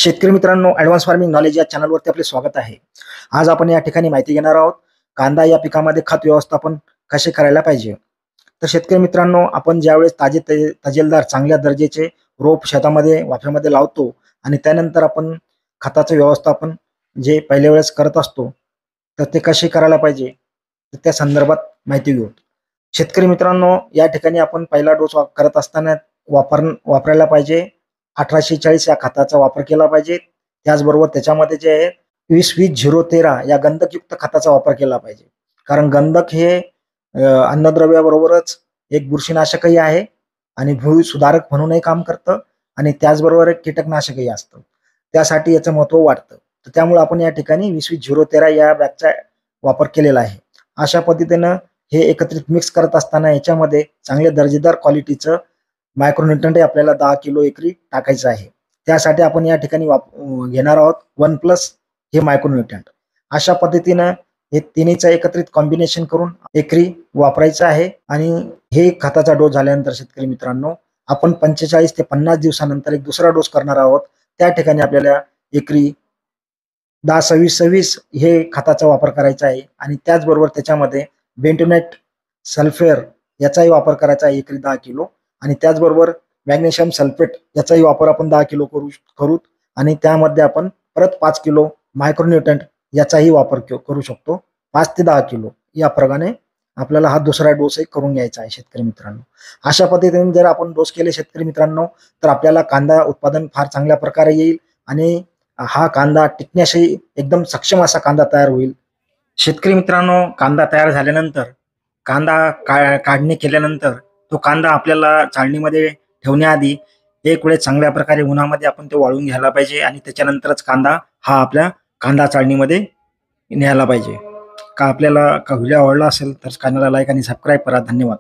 शेतकरी मित्रांनो, advance farming knowledge या चॅनलवरती आपले स्वागत आहे. आज आपण या ठिकाणी माहिती घेणार आहोत, कांदा या पिकामध्ये खत व्यवस्थापन कसे करायला पाहिजे. तर शेतकरी मित्रांनो, आपण ज्यावेळेस तजेलदार चांगल्या दर्जाचे रोप शेतामध्ये वाफेमध्ये लावतो आणि त्यानंतर आपण खताचं व्यवस्थापन जे पहिल्या वेळेस करत असतो, तर ते कसे करायला पाहिजे, तर त्या संदर्भात माहिती घेऊ. शेतकरी मित्रांनो, या ठिकाणी आपण पहिला डोस करत असताना वापरायला पाहिजे 1840 या खताचा वापर केला पाहिजे. त्याचबरोबर त्याच्यामध्ये जे आहे 20-20-0-13 या गंधकयुक्त खताचा वापर केला पाहिजे. कारण गंधक हे अन्नद्रव्याबरोबरच एक बुरशीनाशकही आहे आणि भूमी सुधारक म्हणूनही काम करतं आणि त्याचबरोबर एक कीटकनाशकही असतं. त्यासाठी याचं महत्त्व वाढतं. तर त्यामुळे आपण या ठिकाणी 20-20-0-13 या बॅगचा वापर केलेला आहे. अशा पद्धतीनं हे एकत्रित मिक्स करत असताना याच्यामध्ये चांगल्या दर्जेदार क्वालिटीचं मायक्रोन्यूट्रंट आपल्याला 10 किलो एकरी टाकायचं आहे. त्यासाठी आपण या ठिकाणी घेणार आहोत 1+ हे मायक्रोन्यूट्रंट. अशा पद्धतीनं हे तिन्हीचं एकत्रित कॉम्बिनेशन करून एकरी वापरायचं आहे आणि हे खताचा डोस झाल्यानंतर शेतकरी मित्रांनो, आपण 45 ते 50 दिवसानंतर एक दुसरा डोस करणार आहोत. त्या ठिकाणी आपल्याला एकरी 10-26-26 हे खताचा वापर करायचा आहे आणि त्याचबरोबर त्याच्यामध्ये बेंटोनेट सल्फेट याचाही वापर करायचा आहे एकरी 10 किलो आणि त्याचबरोबर मॅग्नेशियम सल्फेट याचाही वापर आपण 10 किलो करू आणि त्यामध्ये आपण परत 5 किलो मायक्रोन्यूट्रंट याचाही वापर करू शकतो. 5 ते 10 किलो या प्रकारे आपल्याला हा दुसरा डोसही करून घ्यायचा आहे शेतकरी मित्रांनो. अशा पद्धतीने जर आपण डोस केले शेतकरी मित्रांनो, तर आपल्याला कांदा उत्पादन फार चांगल्या प्रकारे येईल आणि हा कांदा टिकण्याशी एकदम सक्षम असा कांदा तयार होईल. शेतकरी मित्रांनो, कांदा तयार झाल्यानंतर कांदा काढणी केल्यानंतर तो कांदा आपल्याला चाळणीमध्ये ठेवण्याआधी एक वेळेस चांगल्या प्रकारे उन्हामध्ये आपण ते वाळून घ्यायला पाहिजे आणि त्याच्यानंतरच कांदा हा आपल्या कांदा चाळणीमध्ये न्यायला पाहिजे. का आपल्याला व्हिडिओ आवडला असेल तर चॅनलला लाईक आणि सबस्क्राईब करा. धन्यवाद.